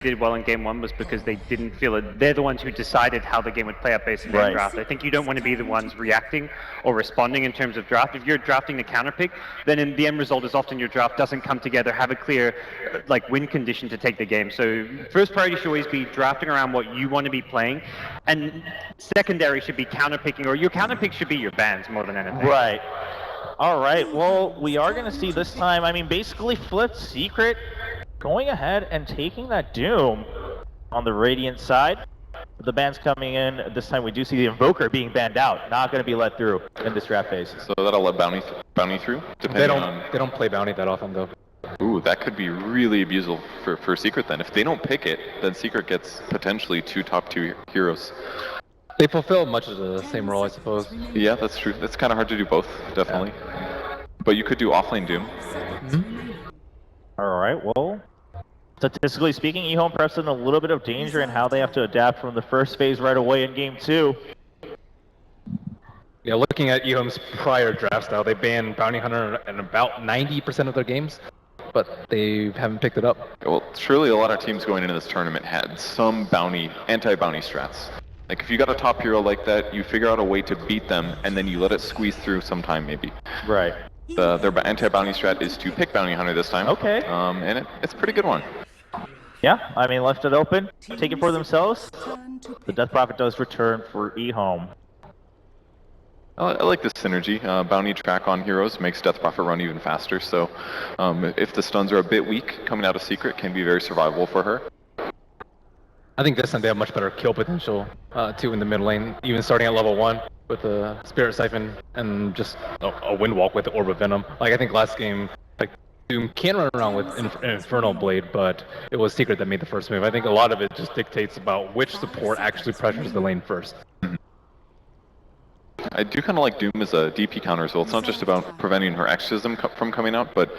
did well in game one was because they didn't feel it. They're the ones who decided how the game would play out based on their draft. I think you don't want to be the ones reacting or responding in terms of draft. If you're drafting the counter pick, then in the end result is often your draft doesn't come together, have a clear win condition to take the game. So first priority should always be drafting around what you want to be playing, and secondary should be counter picking, or your counter pick should be your bans more than anything. Right. All right. Well, we are going to see this time. I mean, basically, Flip Secret going ahead and taking that Doom on the Radiant side. The bans coming in. This time we do see the Invoker being banned out. Not going to be let through in this draft phase. So that'll let Bounty through? They don't play Bounty that often, though. Ooh, that could be really abusable for Secret then. If they don't pick it, then Secret gets potentially two top 2 heroes. They fulfill much of the same role, I suppose. Yeah, that's true. It's kind of hard to do both, definitely. Yeah. But you could do offlane Doom. All right, well, statistically speaking, EHOME preps in a little bit of danger in how they have to adapt from the first phase right away in game 2. Yeah, looking at EHOME's prior draft style, they ban Bounty Hunter in about 90% of their games, but they haven't picked it up. Well, surely a lot of teams going into this tournament had some anti-bounty strats. Like, if you got a top hero like that, you figure out a way to beat them, and then you let it squeeze through sometime, maybe. Right. Their anti-bounty strat is to pick Bounty Hunter this time. Okay. And it's a pretty good one. Yeah, I mean, left it open, take it for themselves. The Death Prophet does return for EHOME. I like this synergy. Bounty track on heroes makes Death Prophet run even faster, so if the stuns are a bit weak, coming out of Secret can be very survivable for her. I think this time they have much better kill potential, too, in the mid lane, even starting at level 1 with a Spirit Siphon and just a Windwalk with the Orb of Venom. Like, I think last game, Doom can run around with an Infernal Blade, but it was Secret that made the first move. I think a lot of it just dictates about which support actually pressures the lane first. I do kind of like Doom as a DP counter as well. It's not just about preventing her exorcism from coming out, but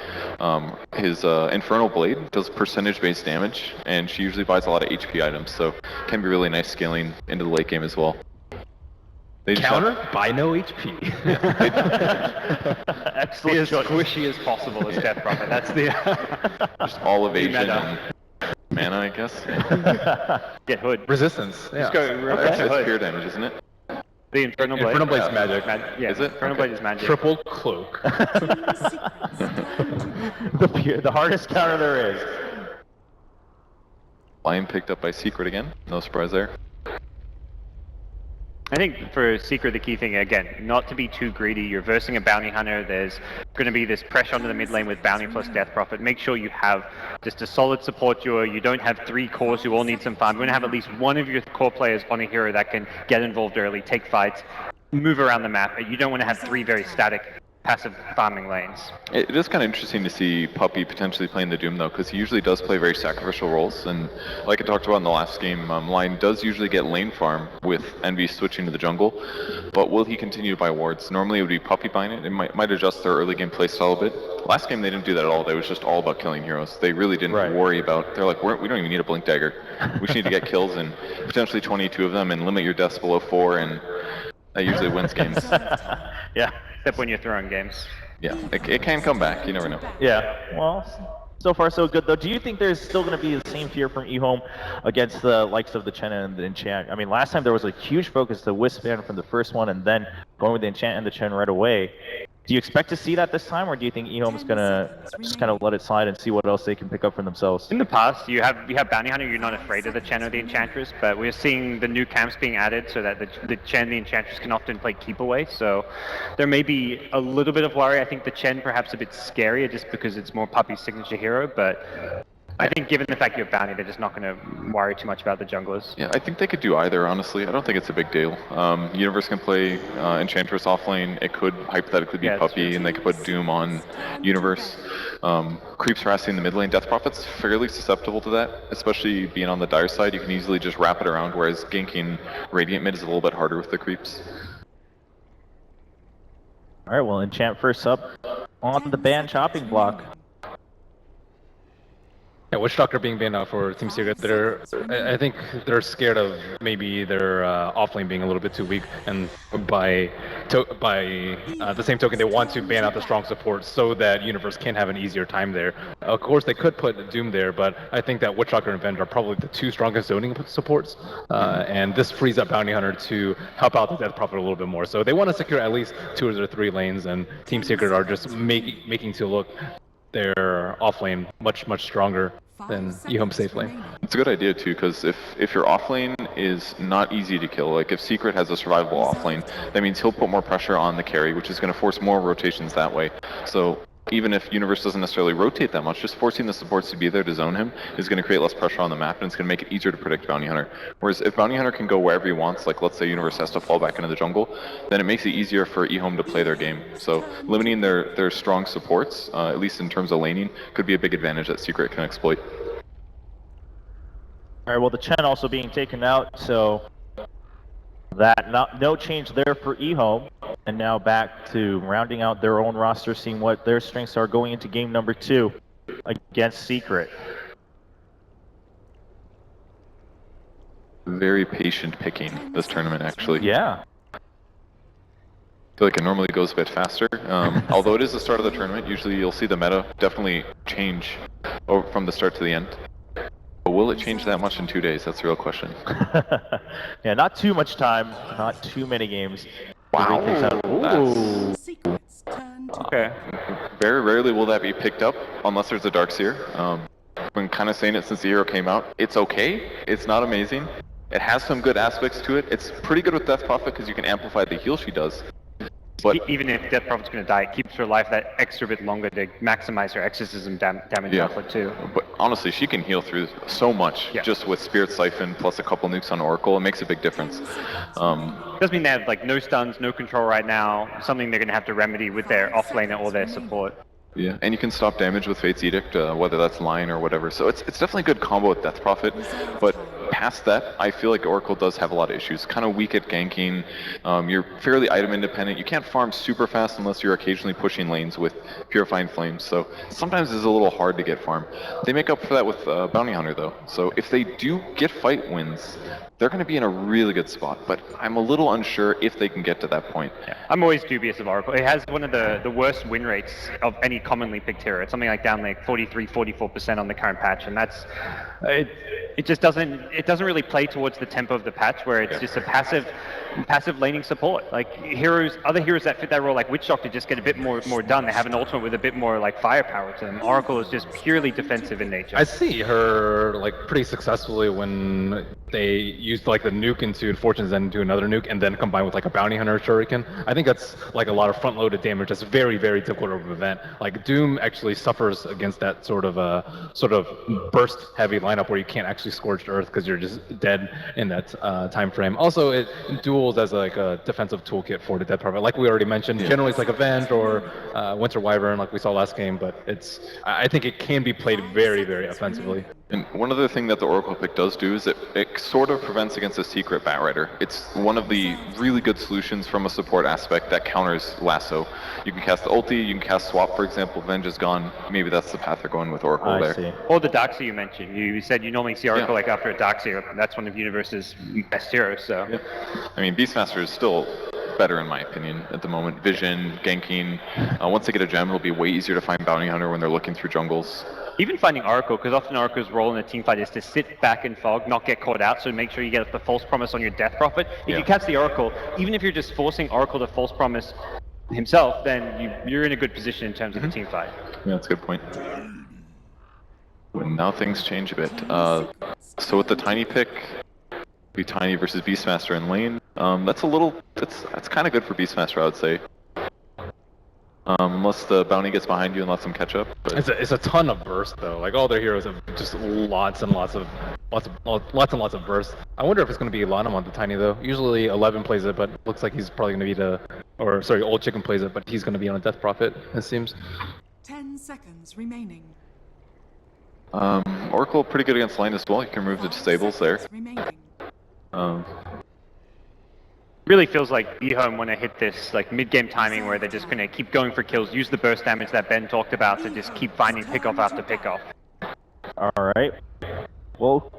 his Infernal Blade does percentage-based damage, and she usually buys a lot of HP items, so can be really nice scaling into the late game as well. Counter? Buy no HP. Excellent. Be as squishy as possible as Death Prophet. That's the... just all evasion and mana, I guess. Get Hood. Resistance. Yeah. Just go That's pure damage, isn't it? The Infernal Blade? Infernal Blade's magic. Yeah, is it? Infernal Blade is magic. Triple Cloak. the hardest counter there is. Lion picked up by Secret again. No surprise there. I think for Secret, the key thing, again, not to be too greedy. You're versing a Bounty Hunter. There's going to be this pressure onto the mid lane with Bounty plus Death Prophet. Make sure you have just a solid support duo. You don't have 3 cores who all need some farm. You're going to have at least one of your core players on a hero that can get involved early, take fights, move around the map. You don't want to have 3 very static, passive farming lanes. It is kind of interesting to see Puppey potentially playing the Doom though, because he usually does play very sacrificial roles, and like I talked about in the last game, Lion does usually get lane farm with Envy switching to the jungle, but will he continue to buy wards? Normally it would be Puppey buying it. It might adjust their early game playstyle a bit. Last game they didn't do that at all. It was just all about killing heroes. They really didn't worry about, they're like, we don't even need a Blink Dagger. We just need to get kills, and potentially 22 of them, and limit your deaths below 4, and that usually wins games. Yeah. Except when you're throwing games. Yeah, it can come back. You never know. Yeah, well, so far so good though. Do you think there's still going to be the same fear from EHOME against the likes of the Chen and the Enchant? I mean, last time there was a huge focus to Wisp ban from the first one, and then going with the Enchant and the Chen right away. Do you expect to see that this time, or do you think EHOME's going to just kind of let it slide and see what else they can pick up for themselves? In the past, you have Bounty Hunter, you're not afraid of the Chen or the Enchantress, but we're seeing the new camps being added so that the Chen and the Enchantress can often play keep away, so there may be a little bit of worry. I think the Chen perhaps a bit scarier just because it's more Puppey's signature hero, but I think given the fact you have Bounty, they're just not going to worry too much about the junglers. Yeah, I think they could do either, honestly. I don't think it's a big deal. Universe can play Enchantress offlane. It could hypothetically be Puppey, and they could put Doom on Universe. Creeps harassing the mid lane. Death Prophet's fairly susceptible to that, especially being on the dire side. You can easily just wrap it around, whereas ganking Radiant mid is a little bit harder with the creeps. Alright, well, Enchant first up on the ban chopping block. Yeah, Witch Doctor being banned out for Team Secret, I think they're scared of maybe their offlane being a little bit too weak, and by the same token, they want to ban out the strong support so that Universe can have an easier time there. Of course, they could put Doom there, but I think that Witch Doctor and Venge are probably the two strongest zoning supports, and this frees up Bounty Hunter to help out the Death Prophet a little bit more. So they want to secure at least 2 or 3 lanes, and Team Secret are just making to look their offlane much stronger than EHOME safe lane. It's a good idea too, because if your offlane is not easy to kill, like if Secret has a survivable offlane, that means he'll put more pressure on the carry, which is going to force more rotations that way. So even if Universe doesn't necessarily rotate that much, just forcing the supports to be there to zone him is going to create less pressure on the map, and it's going to make it easier to predict Bounty Hunter. Whereas if Bounty Hunter can go wherever he wants, like let's say Universe has to fall back into the jungle, then it makes it easier for EHOME to play their game. So limiting their strong supports, at least in terms of laning, could be a big advantage that Secret can exploit. All right, well, the Chen also being taken out, so no change there for EHOME. And now back to rounding out their own roster, seeing what their strengths are going into game number 2 against Secret. Very patient picking this tournament, actually. Yeah. I feel like it normally goes a bit faster. Although it is the start of the tournament, usually you'll see the meta definitely change from the start to the end. But will it change that much in 2 days? That's the real question. Yeah, not too much time, not too many games. Wow. Ooh. Okay. Very rarely will that be picked up unless there's a Darkseer. I've been kind of saying it since the hero came out. It's okay. It's not amazing. It has some good aspects to it. It's pretty good with Death Prophet because you can amplify the heal she does. But even if Death Prophet's going to die, it keeps her life that extra bit longer to maximize her exorcism damage output too. But honestly, she can heal through so much just with Spirit Siphon plus a couple nukes on Oracle. It makes a big difference. Does mean they have like no stuns, no control right now. Something they're going to have to remedy with their offlaner or their support. Yeah, and you can stop damage with Fate's Edict, whether that's Line or whatever. So it's definitely a good combo with Death Prophet. But past that, I feel like Oracle does have a lot of issues. Kind of weak at ganking. You're fairly item independent. You can't farm super fast unless you're occasionally pushing lanes with Purifying Flames. So sometimes it's a little hard to get farm. They make up for that with Bounty Hunter though. So if they do get fight wins, they're going to be in a really good spot. But I'm a little unsure if they can get to that point. Yeah. I'm always dubious of Oracle. It has one of the worst win rates of any commonly picked hero. It's something like down like 43-44% on the current patch, and that's it just doesn't really play towards the tempo of the patch where it's just a passive laning support. Like other heroes that fit that role, like Witch Doctor, just get a bit more done. They have an ultimate with a bit more like firepower to them. Oracle is just purely defensive in nature. I see her like pretty successfully when they used like the nuke into Fortune's End into another nuke and then combined with like a Bounty Hunter Shuriken. I think that's like a lot of front-loaded damage that's very difficult to prevent. Like Doom actually suffers against that sort of burst-heavy lineup where you can't actually scorch Earth because you're just dead in that time frame. Also, it duels as like a defensive toolkit for the Death Prophet. Like we already mentioned, generally it's like Avenge or Winter Wyvern like we saw last game, but I think it can be played very offensively. And one other thing that the Oracle pick does do is it sort of prevents against a secret Batrider. It's one of the really good solutions from a support aspect that counters Lasso. You can cast the ulti, you can cast Swap, for example. Venge is gone. Maybe that's the path they're going with Oracle there. See. Or the Darkseer you mentioned. You said you normally see Oracle like after a Darkseer. That's one of Universe's best heroes. So. Yeah. I mean, Beastmaster is still better in my opinion at the moment. Vision, ganking. Once they get a gem, it'll be way easier to find Bounty Hunter when they're looking through jungles. Even finding Oracle, because often Oracle's role in a team fight is to sit back and fog, not get caught out, so make sure you get the false promise on your Death Prophet. If you catch the Oracle, even if you're just forcing Oracle to false promise himself, then you're in a good position in terms of the team fight. Yeah, that's a good point. Now things change a bit. So with the Tiny pick, be Tiny versus Beastmaster in lane. That's kind of good for Beastmaster, I would say. Unless the bounty gets behind you and lets them catch up. But... It's a ton of burst though. Like all their heroes have just lots and lots of burst. I wonder if it's going to be Lanham on the Tiny though. Usually 11 plays it, but looks like he's probably going to be Old Chicken plays it, but he's going to be on a Death Prophet, it seems. 10 seconds remaining. Oracle pretty good against lane as well. You can remove the disables there. Really feels like EHOME want to hit this like mid-game timing where they're just going to keep going for kills, use the burst damage that Ben talked about to just keep finding pickoff after pickoff. All right. Well,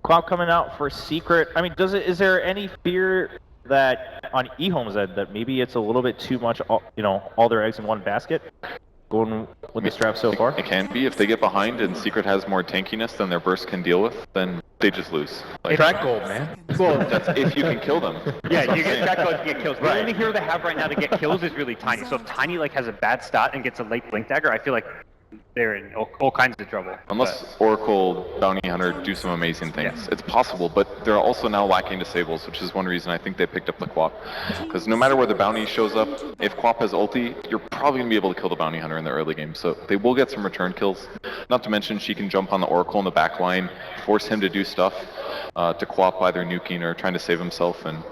Cloud coming out for Secret. I mean, is there any fear that on EHOME's end that maybe it's a little bit too much, all their eggs in one basket? Going with the strap so far? It can be. If they get behind and Secret has more tankiness than their burst can deal with, then they just lose. Like, Track gold, man. Well, that's if you can kill them. yeah, you get track gold to get kills. The only hero they have right now to get kills is really Tiny. So if Tiny has a bad start and gets a late Blink Dagger, I feel like they're in all kinds of trouble. Unless Oracle, Bounty Hunter do some amazing things. Yeah. It's possible, but they're also now lacking disables, which is one reason I think they picked up the Quap. Because no matter where the Bounty shows up, if Quap has ulti, you're probably going to be able to kill the Bounty Hunter in the early game. So they will get some return kills. Not to mention she can jump on the Oracle in the back line, force him to do stuff to Quap either nuking or trying to save himself, and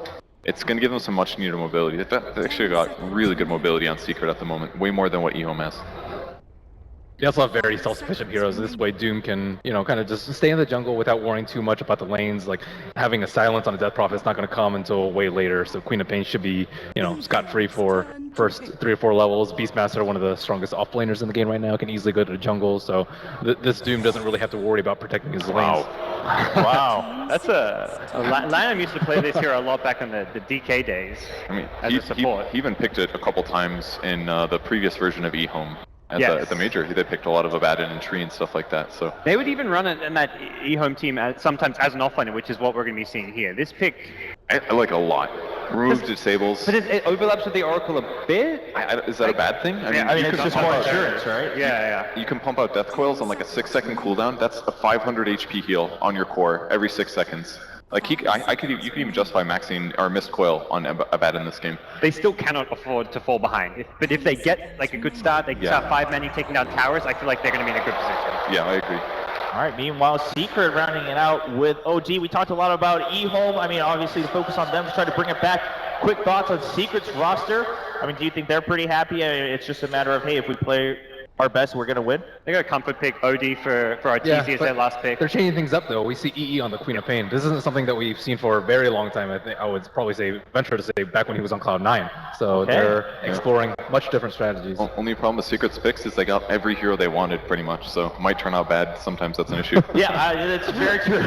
it's going to give them some much needed mobility. They actually got really good mobility on Secret at the moment, way more than what EHOME has. They also have very self-sufficient heroes. This way Doom can, kind of just stay in the jungle without worrying too much about the lanes. Like, having a silence on a Death Prophet is not going to come until way later, so Queen of Pain should be, scot-free for first 3 or 4 levels. Beastmaster, one of the strongest off-laners in the game right now, can easily go to the jungle, so this Doom doesn't really have to worry about protecting his lanes. Wow. That's Lanham used to play this hero a lot back in the DK days. I mean, as a support. he even picked it a couple times in the previous version of EHOME. At the major, they picked a lot of Abaddon and Tree and stuff like that. So they would even run it in that EHOME team sometimes as an offlaner, which is what we're going to be seeing here. This pick, I like a lot. Remove disables. But it overlaps with the Oracle a bit. Is that a bad thing? I mean, it's just more insurance, right? Yeah. You can pump out Death Coils on like a 6-second cooldown. That's a 500 HP heal on your core every 6 seconds. Like you could even justify maxing or missed coil on Abaddon in this game. They still cannot afford to fall behind. But if they get like a good start, they can start 5 many taking down towers. I feel like they're going to be in a good position. Yeah, I agree. All right, meanwhile, Secret rounding it out with OG. We talked a lot about EHOME. I mean, obviously, the focus on them to try to bring it back. Quick thoughts on Secret's roster. I mean, do you think they're pretty happy? I mean, it's just a matter of, hey, if we play our best, we're going to win? They got a comfort pick, OD for RTZ as their last pick. They're changing things up, though. We see EE on the Queen of Pain. This isn't something that we've seen for a very long time. I would probably venture to say, back when he was on Cloud9. So they're exploring much different strategies. Only problem with Secret's picks is they got every hero they wanted, pretty much. So it might turn out bad. Sometimes that's an issue. Yeah, it's very true.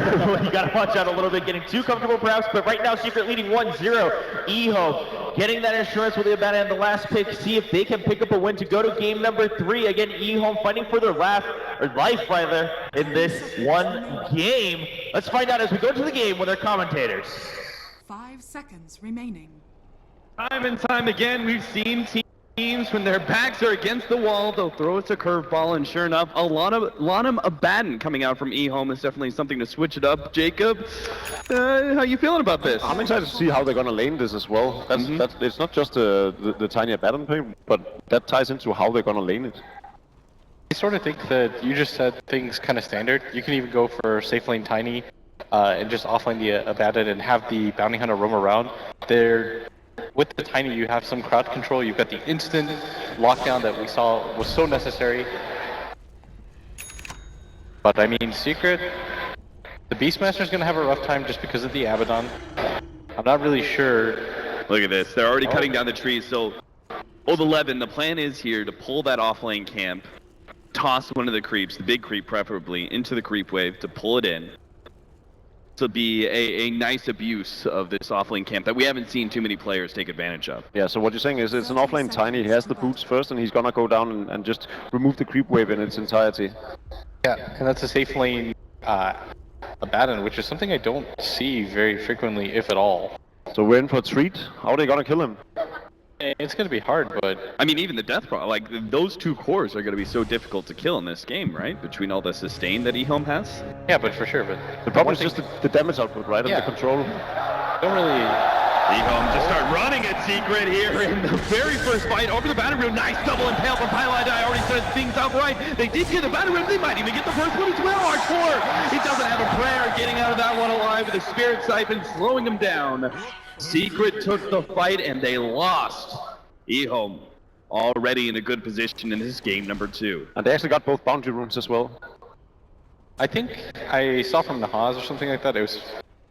You got to watch out a little bit, getting too comfortable perhaps. But right now, Secret leading 1-0. EHOME getting that insurance with the Abaddon and the last pick. See if they can pick up a win to go to game number 3. Again, EHOME fighting for their life in this one game. Let's find out as we go to the game with our commentators. 5 seconds remaining. Time and time again, we've seen teams when their backs are against the wall, they'll throw us a curveball, and sure enough, Lanham Abaddon coming out from EHOME is definitely something to switch it up. Jacob, how you feeling about this? I'm excited to see how they're going to lane this as well. That's it's not just the tiny Abaddon pick, but that ties into how they're going to lane it. I sort of think that you just said things kind of standard. You can even go for safe lane Tiny and just offlane the Abaddon and have the Bounty Hunter roam around. With the Tiny, you have some crowd control. You've got the instant lockdown that we saw was so necessary. But I mean, Secret, the Beastmaster's going to have a rough time just because of the Abaddon. I'm not really sure. Look at this. They're already cutting down the trees. So, Old 11, the plan is here to pull that offlane camp, toss one of the creeps, the big creep preferably, into the creep wave to pull it in. To be a nice abuse of this offlane camp that we haven't seen too many players take advantage of. Yeah, so what you're saying is it's an offlane Tiny. He has the boots first, and he's going to go down and just remove the creep wave in its entirety. Yeah, and that's a safe lane Abaddon, which is something I don't see very frequently, if at all. So we're in for a treat. How are they going to kill him? It's going to be hard, but... I mean, even the Death Pro, like, those 2 cores are going to be so difficult to kill in this game, right? Between all the sustain that EHOME has? Yeah, but for sure, but... The problem is just the damage output, right? Yeah. And the control. Don't really... EHOME just start running at Secret here in the very first fight over the Battle Room. Nice double impale from Pylon. I already said things out right. They did get the Battle Room. They might even get the first one as well. Arch 4. He doesn't have a prayer getting out of that one alive with a Spirit Siphon slowing him down. Secret took the fight and they lost. EHOME already in a good position in this game number 2. And they actually got both boundary rooms as well. I think I saw from Nahaz or something like that, it was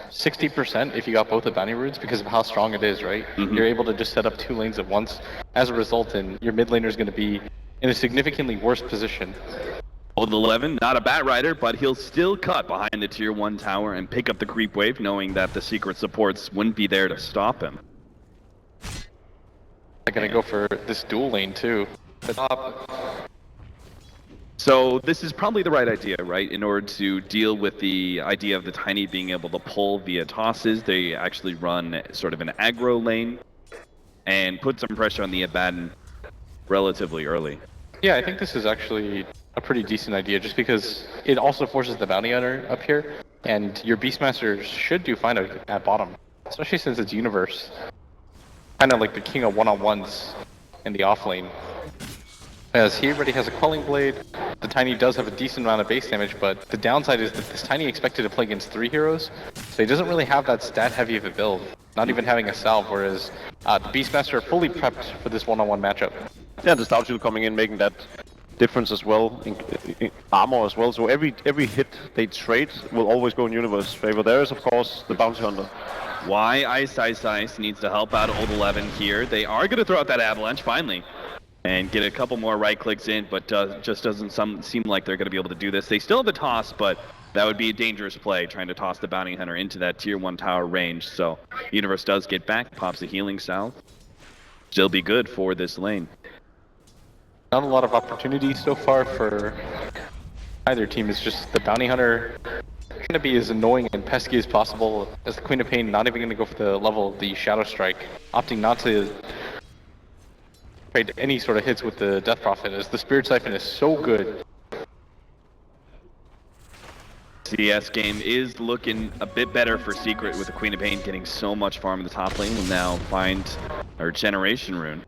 60% if you got both the bounty roots because of how strong it is, right? You're able to just set up 2 lanes at once. As a result, your mid laner is going to be in a significantly worse position. Old 11, not a bat rider, but he'll still cut behind the tier 1 tower and pick up the creep wave, knowing that the secret supports wouldn't be there to stop him. They're gonna go for this dual lane too. The top. So this is probably the right idea, right? In order to deal with the idea of the Tiny being able to pull via tosses, they actually run sort of an aggro lane and put some pressure on the Abaddon relatively early. Yeah, I think this is actually a pretty decent idea, just because it also forces the bounty hunter up here, and your Beastmaster should do fine at bottom, especially since it's Universe. Kind of like the king of one-on-ones in the off lane. As he already has a Quelling Blade, the Tiny does have a decent amount of base damage, but the downside is that this Tiny expected to play against 3 heroes, so he doesn't really have that stat heavy of a build, not even having a salve, whereas the Beastmaster are fully prepped for this one-on-one matchup. Yeah, the Stout Shield coming in, making that difference as well, in armor as well, so every hit they trade will always go in Universe's favor. There is, of course, the Bounty Hunter. Why Ice needs to help out Old 11 here. They are going to throw out that Avalanche, finally, and get a couple more right clicks in, but just doesn't seem like they're going to be able to do this. They still have the toss, but that would be a dangerous play, trying to toss the Bounty Hunter into that tier 1 tower range. So Universe does get back, pops a healing salve. Still be good for this lane. Not a lot of opportunities so far for either team. It's just the Bounty Hunter trying to be as annoying and pesky as possible, as the Queen of Pain not even going to go for the level of the Shadow Strike, opting not to trade any sort of hits with the Death Prophet, as the Spirit Siphon is so good. CS game is looking a bit better for Secret, with the Queen of Pain getting so much farm in the top lane. Will now find her Generation Rune.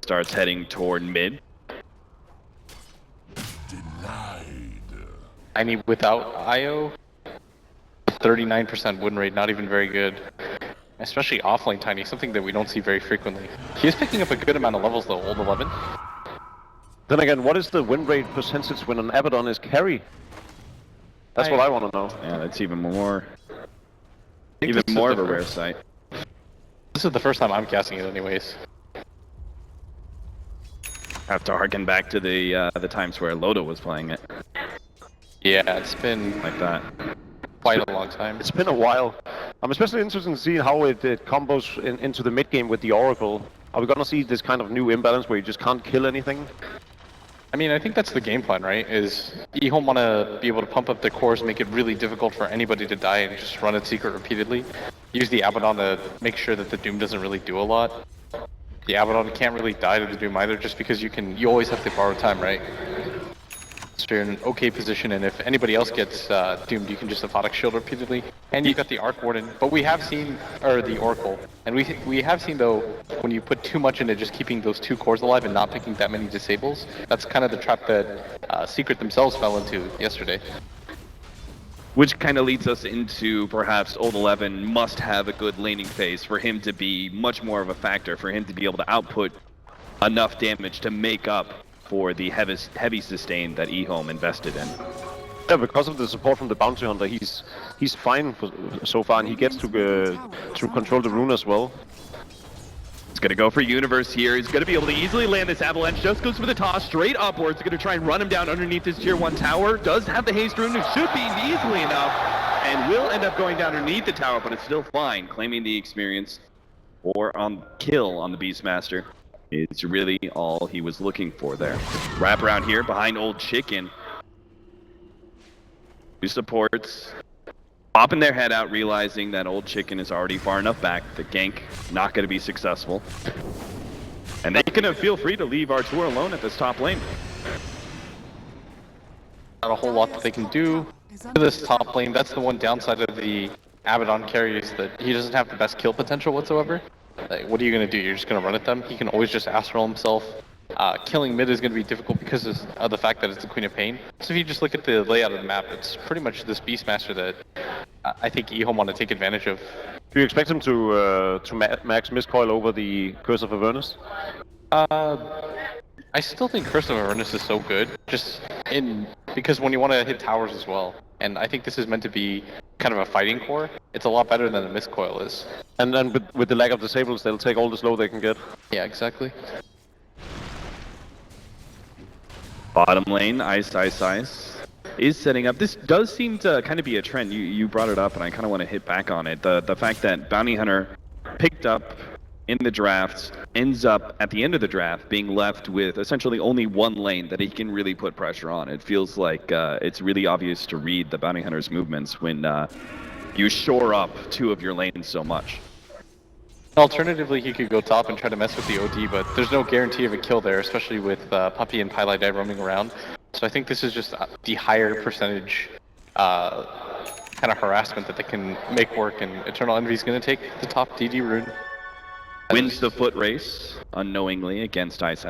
Starts heading toward mid. Tiny without IO, 39% win rate, not even very good. Especially offlane Tiny, something that we don't see very frequently. He is picking up a good amount of levels though, Old 11. Then again, what is the win rate percentage when an Abaddon is carry? That's what I want to know. Yeah, that's even more of a rare sight. This is the first time I'm casting it anyways. Have to harken back to the times where Loda was playing it. Yeah, it's been like that. Quite a long time. It's been a while. I'm especially interested in seeing how it combos into the mid game with the Oracle. Are we gonna see this kind of new imbalance where you just can't kill anything? I mean, I think that's the game plan, right? Is EHOME want to be able to pump up the cores, make it really difficult for anybody to die, and just run it secret repeatedly. Use the Abaddon to make sure that the Doom doesn't really do a lot. The Abaddon can't really die to the Doom either, just because you always have to borrow time, right? So you're in an okay position, and if anybody else gets doomed, you can just Aphotic Shield repeatedly. And you've got the Arc Warden, but we have seen, or the Oracle, and we have seen though, when you put too much into just keeping those 2 cores alive and not picking that many disables, that's kind of the trap that Secret themselves fell into yesterday. Which kind of leads us into perhaps Old 11 must have a good laning phase for him to be much more of a factor, for him to be able to output enough damage to make up for the heavy sustain that EHOME invested in. Yeah, because of the support from the Bounty Hunter, he's fine so far, and he gets to control the rune as well. He's gonna go for Universe here. He's gonna be able to easily land this Avalanche. Just goes for the toss straight upwards. Gonna try and run him down underneath this tier 1 tower. Does have the haste rune. It should be easily enough, and will end up going down underneath the tower, but it's still fine. Claiming the experience or kill on the Beastmaster is really all he was looking for there. Wrap around here behind Old Chicken. Who supports, popping their head out, realizing that Old Chicken is already far enough back. The gank not going to be successful. And they can feel free to leave Artur alone at this top lane. Not a whole lot that they can do to this top lane. That's the one downside of the Abaddon carry, is that he doesn't have the best kill potential whatsoever. Like, what are you going to do? You're just going to run at them? He can always just Astral himself. Killing mid is going to be difficult because of the fact that it's the Queen of Pain. So if you just look at the layout of the map, it's pretty much this Beastmaster that I think EHOME want to take advantage of. Do you expect him to max Miscoil over the Curse of Avernus? I still think Curse of Avernus is so good, because when you want to hit towers as well. And I think this is meant to be kind of a fighting core. It's a lot better than the Miscoil is. And then with the lack of disables, they'll take all the slow they can get. Yeah, exactly. Bottom lane, Ice is setting up. This does seem to kind of be a trend. You brought it up, and I kind of want to hit back on it. The fact that Bounty Hunter picked up in the draft ends up at the end of the draft being left with essentially only one lane that he can really put pressure on. It feels like it's really obvious to read the Bounty Hunter's movements when you shore up two of your lanes so much. Alternatively, he could go top and try to mess with the OD, but there's no guarantee of a kill there, especially with Puppey and Pylai roaming around. So I think this is just the higher percentage kind of harassment that they can make work, and Eternal Envy is going to take the top DD rune. Wins the foot race unknowingly against Ice.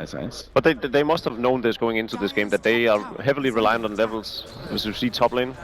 But they must have known this going into this game, that they are heavily reliant on levels, as you see top lane.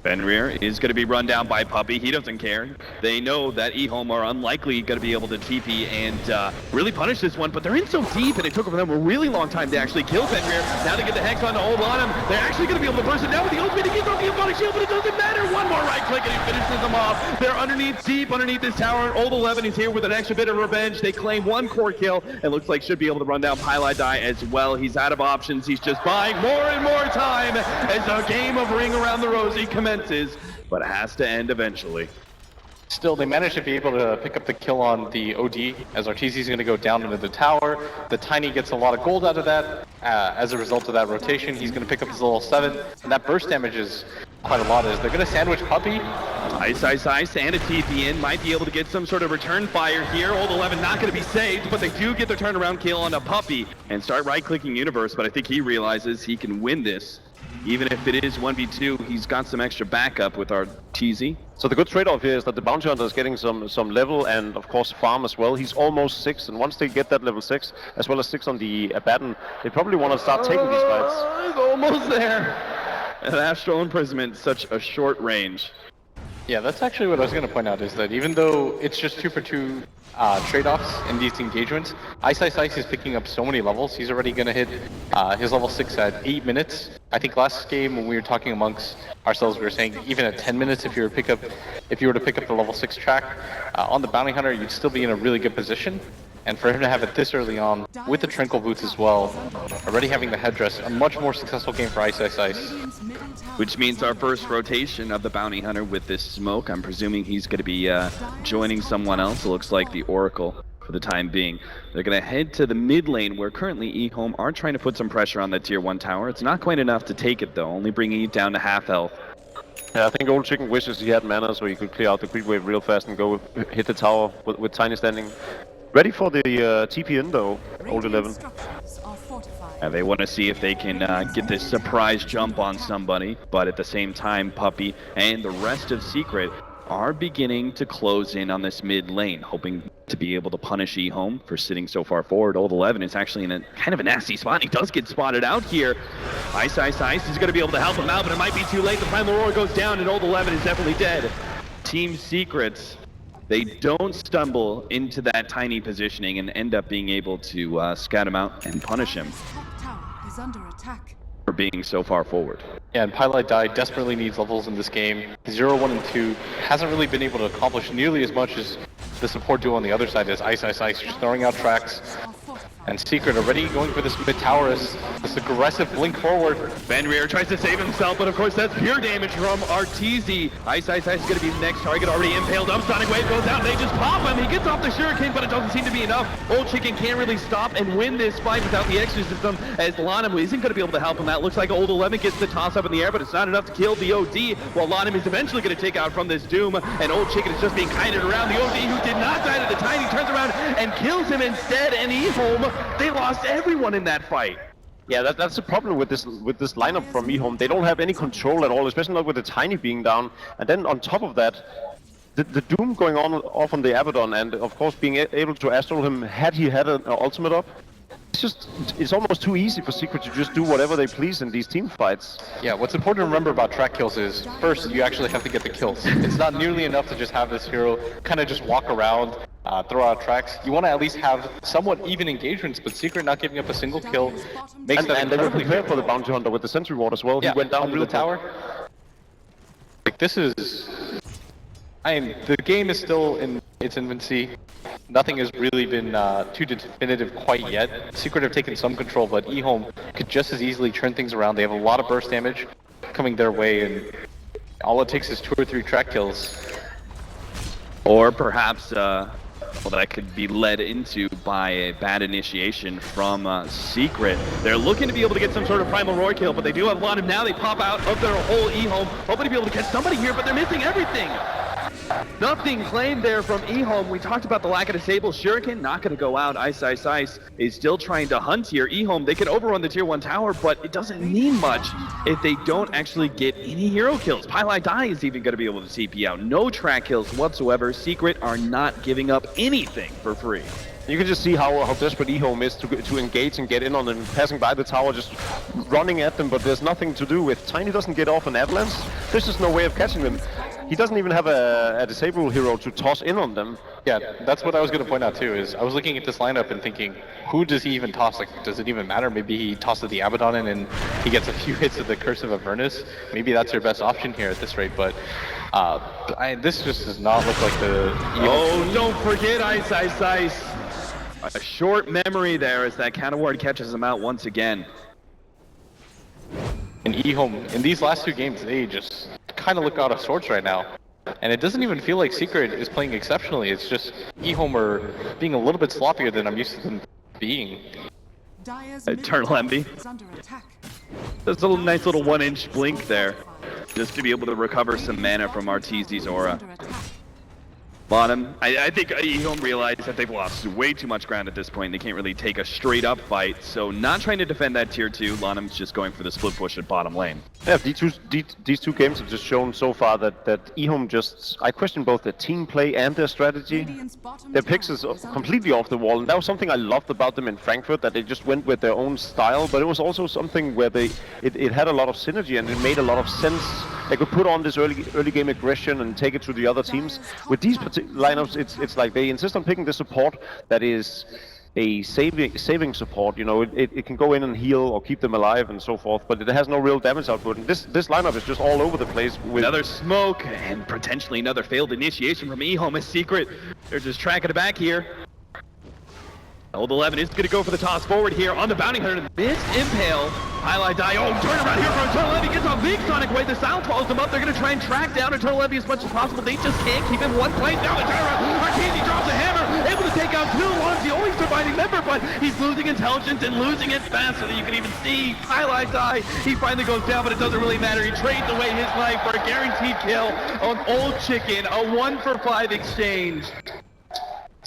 Fenrir is going to be run down by Puppey. He doesn't care. They know that EHOME are unlikely going to be able to TP and really punish this one, but they're in so deep, and it took for them a really long time to actually kill Fenrir. Now they get the Hex on to hold on him. They're actually going to be able to burst it down with the ultimate. He gets off the Embodied Shield, but it doesn't matter. One more right click, and he finishes them off. They're underneath, deep underneath this tower. Old 11 is here with an extra bit of revenge. They claim one core kill, and looks like should be able to run down Pylai as well. He's out of options. He's just buying more and more time as the game of Ring Around the Rosie commences. But it has to end eventually. Still, they managed to be able to pick up the kill on the OD, as Arteezy is going to go down into the tower. The Tiny gets a lot of gold out of that. As a result of that rotation, he's going to pick up his level 7, and that burst damage is quite a lot, as they're going to sandwich Puppey. Ice and a TP in might be able to get some sort of return fire here. Old 11 not going to be saved, but they do get their turnaround kill on a Puppey and start right-clicking Universe, but I think he realizes he can win this. Even if it is 1v2, he's got some extra backup with our TZ. So the good trade-off here is that the Bounty Hunter is getting some level and of course farm as well. He's almost 6, and once they get that level 6, as well as 6 on the Abaddon, they probably want to start taking these fights. He's almost there. And Astral Imprisonment, such a short range. Yeah, that's actually what I was going to point out, is that even though it's just 2 for 2 trade-offs in these engagements, Ice is picking up so many levels. He's already going to hit his level 6 at 8 minutes. I think last game when we were talking amongst ourselves, we were saying even at 10 minutes, if you were to pick up the level 6 track on the Bounty Hunter, you'd still be in a really good position. And for him to have it this early on, with the Tranquil Boots as well, already having the headdress, a much more successful game for Ice. Which means our first rotation of the Bounty Hunter with this smoke. I'm presuming he's going to be joining someone else. It looks like the Oracle for the time being. They're going to head to the mid lane, where currently EHOME are trying to put some pressure on that tier 1 tower. It's not quite enough to take it though, only bringing it down to half health. Yeah, I think Old Chicken wishes he had mana so he could clear out the creep wave real fast and go hit the tower with Tiny standing ready for the TP in though, Old 11. And they want to see if they can get this surprise jump on somebody, but at the same time, Puppey and the rest of Secret are beginning to close in on this mid lane, hoping to be able to punish EHOME for sitting so far forward. Old 11 is actually in a kind of a nasty spot. He does get spotted out here. Ice is going to be able to help him out, but it might be too late. The Primal Roar goes down, and Old 11 is definitely dead. Team Secrets, they don't stumble into that tiny positioning and end up being able to scout him out and punish him for being so far forward. Yeah, and Pylai desperately needs levels in this game. 0, 1, and 2 hasn't really been able to accomplish nearly as much as the support duo on the other side is. Ice, just throwing out tracks. And Secret already going for this mid tower as this aggressive blink forward. Fenrir tries to save himself, but of course that's pure damage from Arteezy. Ice is going to be the next target, already impaled up. Sonic Wave goes out, and they just pop him. He gets off the Shuriken, but it doesn't seem to be enough. Old Chicken can't really stop and win this fight without the exorcism, as Lanham isn't going to be able to help him out. Looks like Old 11 gets the toss up in the air, but it's not enough to kill the OD, while Lanham is eventually going to take out from this Doom, and Old Chicken is just being kited around. The OD, who did not die to the Tiny, turns around and kills him instead, and EHOME, they lost everyone in that fight. Yeah, that's the problem with this lineup from EHOME. They don't have any control at all, especially not with the Tiny being down. And then on top of that, the Doom going off on the Abaddon, and of course being able to Astral him had he had an ultimate up. It's almost too easy for Secret to just do whatever they please in these team fights. Yeah, what's important to remember about track kills is, first, you actually have to get the kills. It's not nearly enough to just have this hero kind of just walk around, throw out tracks. You want to at least have somewhat even engagements, but Secret not giving up a single kill makes that and they were prepared for the Bounty Hunter with the Sentry Ward as well. Yeah, he went down to the tower. Like, this is... the game is still in its infancy. Nothing has really been too definitive quite yet. Secret have taken some control, but EHOME could just as easily turn things around. They have a lot of burst damage coming their way, and all it takes is 2 or 3 track kills. Or perhaps, well, that could be led into by a bad initiation from Secret. They're looking to be able to get some sort of Primal Roar kill, but they do have a lot of now. They pop out of their whole EHOME, hoping to be able to catch somebody here, but they're missing everything. Nothing claimed there from EHOME. We talked about the lack of disable. Shuriken not going to go out. Ice is still trying to hunt here. EHOME, they can overrun the tier 1 tower, but it doesn't mean much if they don't actually get any hero kills. Pylai Dai is even going to be able to CP out. No track kills whatsoever. Secret are not giving up anything for free. You can just see how desperate EHOME is to engage and get in on them, passing by the tower, just running at them, but there's nothing to do with. Tiny doesn't get off an avalanche. There's just no way of catching them. He doesn't even have a disable hero to toss in on them. Yeah, that's what I was going to point out too, is I was looking at this lineup and thinking, who does he even toss? Like, does it even matter? Maybe he tosses the Abaddon in and he gets a few hits of the Curse of Avernus. Maybe that's your best option here at this rate, but this just does not look like the... Oh, don't forget Ice. A short memory there as that counter ward catches him out once again. And EHOME, in these last 2 games, they just kind of look out of sorts right now. And it doesn't even feel like Secret is playing exceptionally. It's just EHOME are being a little bit sloppier than I'm used to them being. Eternal Envy. There's a nice little 1-inch blink there, just to be able to recover some mana from Arteezy's aura. Bottom, I think EHOME realized that they've lost way too much ground at this point. They can't really take a straight up fight, so not trying to defend that tier 2. Lanham's just going for the split push at bottom lane. Yeah, these two games have just shown so far that EHOME just... I question both their team play and their strategy. Their picks is completely off the wall, and that was something I loved about them in Frankfurt, that they just went with their own style, but it was also something where it had a lot of synergy and it made a lot of sense. They could put on this early game aggression and take it to the other teams. With these lineups, it's like they insist on picking the support that is a saving support. You know, it can go in and heal or keep them alive and so forth, but it has no real damage output. And this lineup is just all over the place. With another smoke and potentially another failed initiation from EHOME. Secret, they're just tracking it back here. Old 11 is going to go for the toss forward here on the bounty hunter. This impale. Highlight die. Oh, turn around here for Eternal Envy. Gets a big sonic wave. The sound follows them up. They're going to try and track down Eternal Envy as much as possible. They just can't keep him one place. Now the turnaround. Arteezy drops a hammer. Able to take out 2 ones. The only surviving member, but he's losing intelligence and losing it faster than you can even see. Highlight die. He finally goes down, but it doesn't really matter. He trades away his life for a guaranteed kill on Old Chicken. A 1-for-5 exchange.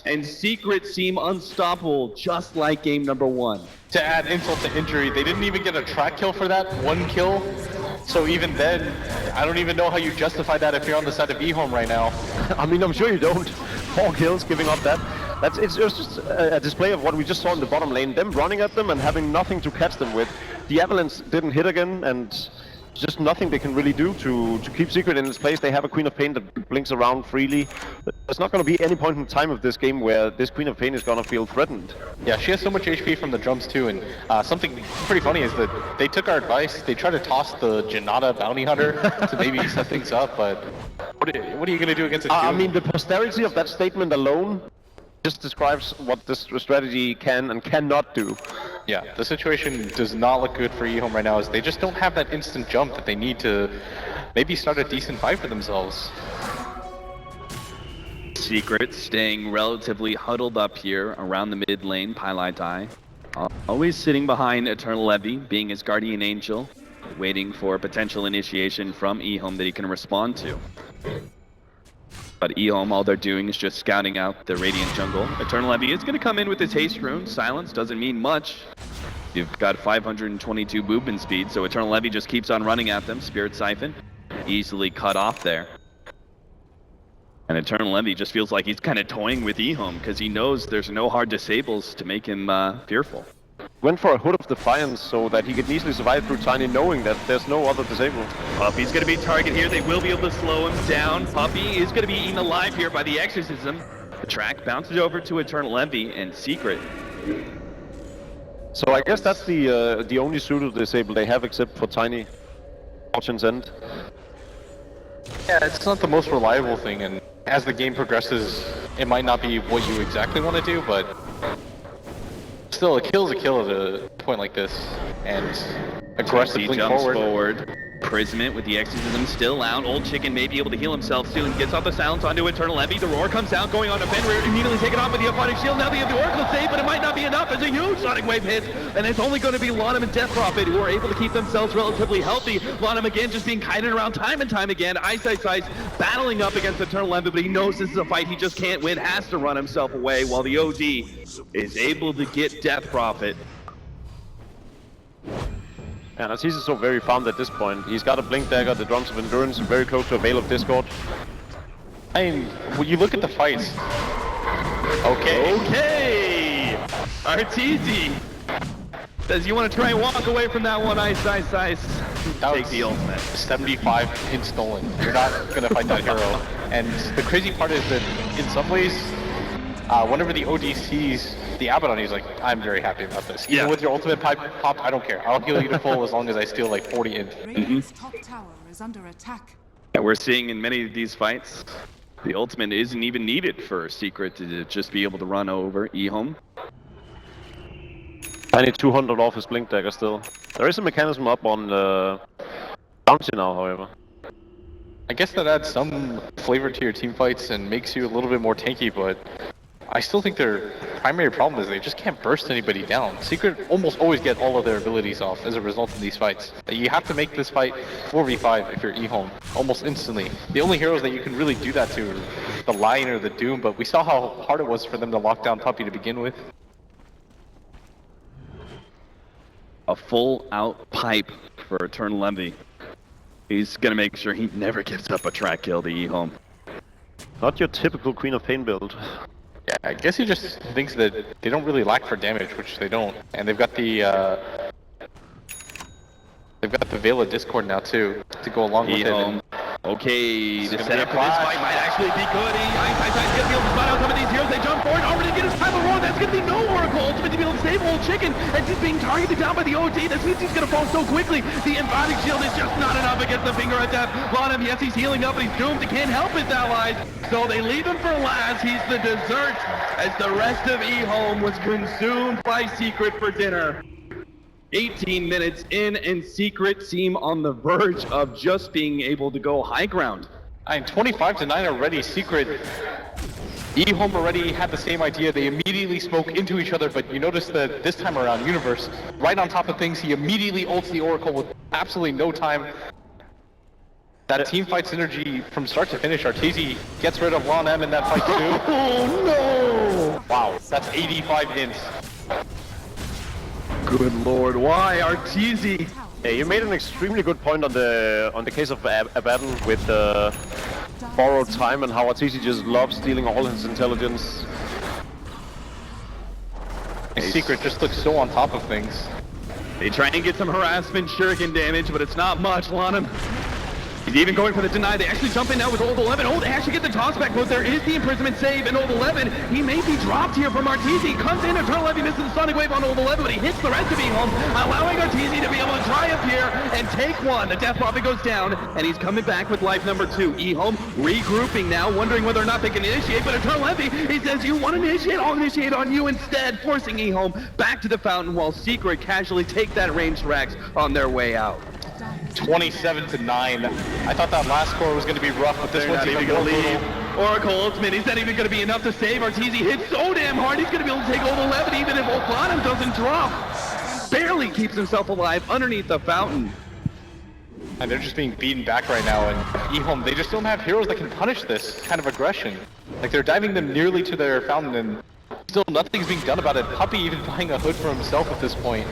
And Secret seem unstoppable, just like game number 1. To add insult to injury, they didn't even get a track kill for that 1 kill. So even then, I don't even know how you justify that if you're on the side of EHOME right now. I mean, I'm sure you don't. 4 kills, giving up that. It's just a display of what we just saw in the bottom lane. Them running at them and having nothing to catch them with. The Avalanche didn't hit again, and just nothing they can really do to keep Secret in its place. They have a Queen of Pain that blinks around freely. There's not going to be any point in time of this game where this Queen of Pain is going to feel threatened. Yeah, she has so much HP from the drums too, and something pretty funny is that they took our advice. They tried to toss the Janata Bounty Hunter to maybe set things up, but what are you going to do against it? I mean, the posterity of that statement alone just describes what this strategy can and cannot do. Yeah, the situation does not look good for EHOME right now, as they just don't have that instant jump that they need to maybe start a decent fight for themselves. Secret staying relatively huddled up here around the mid lane. Pylai Dai always sitting behind Eternal Envy, being his guardian angel, waiting for a potential initiation from EHOME that he can respond to. But EHOME, all they're doing is just scouting out the Radiant jungle. Eternal Envy is going to come in with his haste rune. Silence doesn't mean much. You've got 522 movement speed, so Eternal Envy just keeps on running at them. Spirit Siphon easily cut off there. And Eternal Envy just feels like he's kind of toying with EHOME because he knows there's no hard disables to make him fearful. Went for a Hood of Defiance so that he could easily survive through Tiny, knowing that there's no other disable. Puppy's going to be target here. They will be able to slow him down. Puppy is going to be eaten alive here by the Exorcism. The track bounces over to Eternal Envy and Secret. So I guess that's the only pseudo disable they have except for Tiny. Fortune's End. Yeah, it's not the most reliable thing, and as the game progresses, it might not be what you exactly want to do, but still, a kill is a kill at a point like this, and aggressively jumps forward. Prismate with the exorcism still out. Old Chicken may be able to heal himself soon. Gets off the silence onto Eternal Envy. The roar comes out, going on to Fenrir. Immediately taken off with the Aquatic Shield. Now they have the Oracle save, but it might not be enough as a huge Sonic Wave hits. And it's only going to be Lonum and Death Prophet who are able to keep themselves relatively healthy. Lonum again just being kited around time and time again. Ice battling up against Eternal Envy, but he knows this is a fight he just can't win. Has to run himself away while the OD is able to get Death Prophet. And Arteezy is so very farmed at this point. He's got a Blink Dagger, the Drums of Endurance, very close to a Veil of Discord. I mean, when you look at the fights, Okay! Arteezy says you want to try and walk away from that one. Ice. that Take was the ultimate. 75 hit stolen. You're not gonna fight that hero. And the crazy part is that in some ways, whenever the OD sees the Abaddon, he's like, I'm very happy about this. Even with your ultimate pop, I don't care. I'll heal you to full as long as I steal like 40 int. Radiant's top tower is under attack. And we're seeing in many of these fights, the ultimate isn't even needed for Secret to just be able to run over EHOME. I need 200 off his Blink Dagger still. There is a mechanism up on Bounty now, however. I guess that adds some flavor to your team fights and makes you a little bit more tanky, but I still think their primary problem is they just can't burst anybody down. Secret almost always get all of their abilities off as a result of these fights. You have to make this fight 4v5 if you're EHOME, almost instantly. The only heroes that you can really do that to are the Lion or the Doom, but we saw how hard it was for them to lock down Puppey to begin with. A full-out pipe for Eternal Envy. He's gonna make sure he never gives up a track kill to EHOME. Not your typical Queen of Pain build. Yeah, I guess he just thinks that they don't really lack for damage, which they don't. And they've got the Veil of Discord now too, to go along with it. Okay, the setup for this fight might actually be good. Ice gonna be able to spot out some of these heroes. They jump forward, already get his time of roar. That's gonna be no Oracle ultimate to be able to save Old Chicken. And just being targeted down by the OD. This means he's gonna fall so quickly. The Emphatic Shield is just not enough against the Finger of Death. Lonum, yes, he's healing up, but he's doomed. He can't help his allies. So they leave him for last. He's the dessert as the rest of EHOME was consumed by Secret for dinner. 18 minutes in, and Secret seem on the verge of just being able to go high ground. I mean, 25-9 already. Secret. EHOME already had the same idea. They immediately smoke into each other, but you notice that this time around, Universe, right on top of things, he immediately ults the Oracle with absolutely no time. That team fight synergy from start to finish. Arteezy gets rid of Lon M in that fight too. Oh no! Wow, that's 85 hints. Good lord, why Arteezy? Yeah, you made an extremely good point on the case of Abaddon with borrowed time and how Arteezy just loves stealing all his intelligence. Secret just looks so on top of things. They try and get some harassment shuriken damage, but it's not much. Lonum, he's even going for the deny. They actually jump in now with Old 11. Old actually get the toss back, but there is the imprisonment save, and Old 11, he may be dropped here from Arteezy. Comes in, Eternal Envy misses the Sonic Wave on Old 11, but he hits the rest of EHOME, allowing Arteezy to be able to triumph here and take one. The Death Prophet goes down, and he's coming back with life number 2. EHOME regrouping now, wondering whether or not they can initiate, but Eternal Envy, he says, you want to initiate? I'll initiate on you instead, forcing EHOME back to the fountain while Secret casually take that ranged Rax on their way out. 27-9. I thought that last score was going to be rough, but this one's even going more to leave. brutal. Oracle ultimate, is that even going to be enough to save? Arteezy hits so damn hard, he's going to be able to take Old 11 even if Old Bottom doesn't drop. Barely keeps himself alive underneath the fountain. And they're just being beaten back right now, and EHOME, they just don't have heroes that can punish this kind of aggression. Like, they're diving them nearly to their fountain, and still nothing's being done about it. Puppey even buying a hood for himself at this point.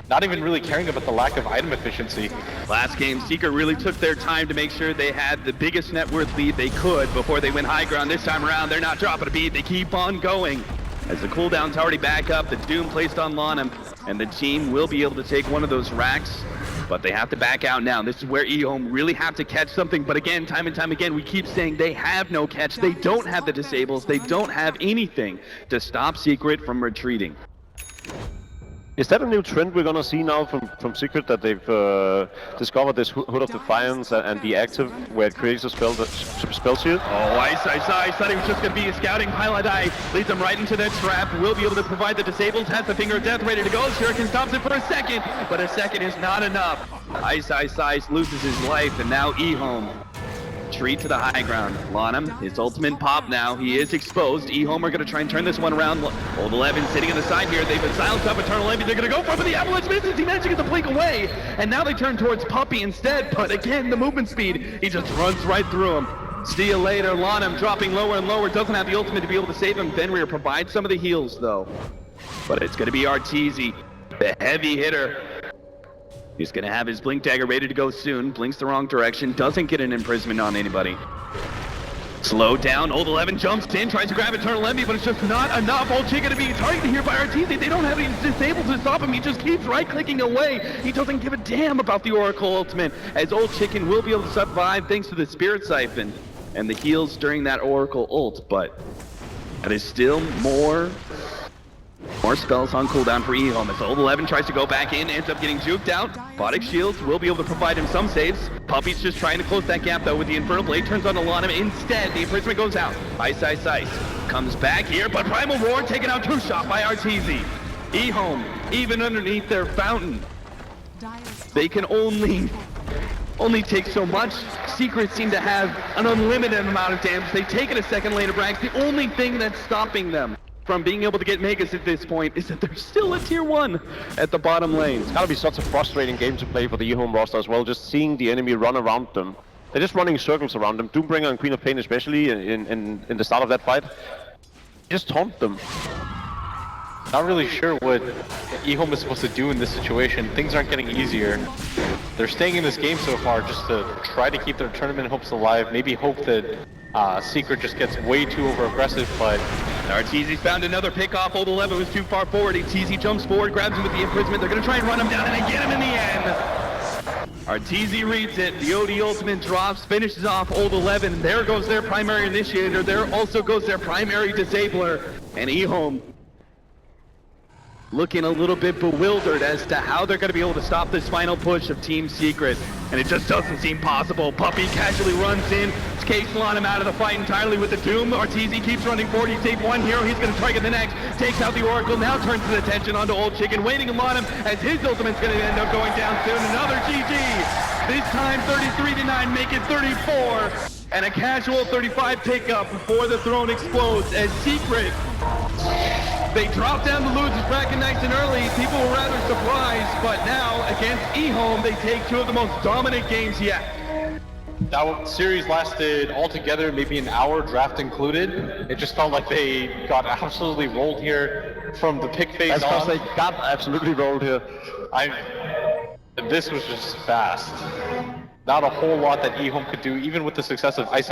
Not even really caring about the lack of item efficiency. Last game, Secret really took their time to make sure they had the biggest net worth lead they could before they went high ground. This time around, they're not dropping a beat. They keep on going. As the cooldown's already back up, the Doom placed on Lonum, and the team will be able to take one of those racks, but they have to back out now. This is where EHOME really have to catch something, but again, time and time again, we keep saying they have no catch. They don't have the disables. They don't have anything to stop Secret from retreating. Is that a new trend we're gonna see now from Secret, that they've discovered this Hood of Defiance and the active where it creates a spell shield? Oh, ice. Thought he was just going to be scouting. Pilot Eye leads him right into that trap. Will be able to provide the disables. Has the Finger of Death ready to go. Shuriken stops it for a second, but a second is not enough. Ice loses his life, and now EHOME. Retreat to the high ground. Lanham, his ultimate pop now. He is exposed. EHOME are going to try and turn this one around. Old 11 sitting on the side here. They've been silenced up Eternal Envy. They're going to go for it, but the Avalanche misses. He managed to get the blink away. And now they turn towards Puppey instead. But again, the movement speed. He just runs right through him. See you later. Lanham dropping lower and lower. Doesn't have the ultimate to be able to save him. Fenrir provides some of the heals, though. But it's going to be Arteezy, the heavy hitter. He's going to have his Blink Dagger ready to go soon. Blinks the wrong direction. Doesn't get an imprisonment on anybody. Slowed down. Old 11 jumps in. Tries to grab Eternal Envy, but it's just not enough. Old Chick going to be targeted here by Arteezy. They don't have any disabled to stop him. He just keeps right-clicking away. He doesn't give a damn about the Oracle ultimate, as Old Chicken will be able to survive thanks to the Spirit Siphon and the heals during that Oracle ult. But that is still more spells on cooldown for EHOME. As Old 11 tries to go back in, ends up getting juked out. Bodic Shields will be able to provide him some saves. Puppey's just trying to close that gap though with the Infernal Blade. Turns on Lanham instead. The imprisonment goes out. Ice. Comes back here, but Primal Roar taken out True Shot by Arteezy. EHOME, even underneath their fountain, they can only take so much. Secrets seem to have an unlimited amount of damage. They've taken a second lane of Brax. The only thing that's stopping them from being able to get Megas at this point is that they're still a tier 1 at the bottom lane. It's gotta be such a frustrating game to play for the EHOME roster as well, just seeing the enemy run around them. They're just running circles around them. Doombringer and Queen of Pain especially in the start of that fight. Just taunt them. Not really sure what EHOME is supposed to do in this situation. Things aren't getting easier. They're staying in this game so far just to try to keep their tournament hopes alive. Maybe hope that Secret just gets way too over-aggressive, but Arteezy found another pick off. Old 11 was too far forward. Arteezy jumps forward, grabs him with the imprisonment. They're going to try and run him down, and they get him in the end. Arteezy reads it. The OD ultimate drops, finishes off Old 11. There goes their primary initiator. There also goes their primary disabler. And EHOME looking a little bit bewildered as to how they're going to be able to stop this final push of Team Secret. And it just doesn't seem possible. Puppey casually runs in. Case him out of the fight entirely with the Doom. Arteezy keeps running forward. He saved one hero. He's going to target the next. Takes out the Oracle. Now turns his attention onto Old Chicken. Waiting on him as his ultimate's going to end up going down soon. Another GG. This time 33-9. Make it 34. And a casual 35 pickup before the throne explodes as Secret, they drop down the losers bracket nice and early. People were rather surprised, but now against EHOME, they take two of the most dominant games yet. that series lasted altogether maybe an hour, draft included. It just felt like they got absolutely rolled here from the pick phase That's on. because they got absolutely rolled here. This was just fast. Not a whole lot that EHOME could do, even with the success of Ice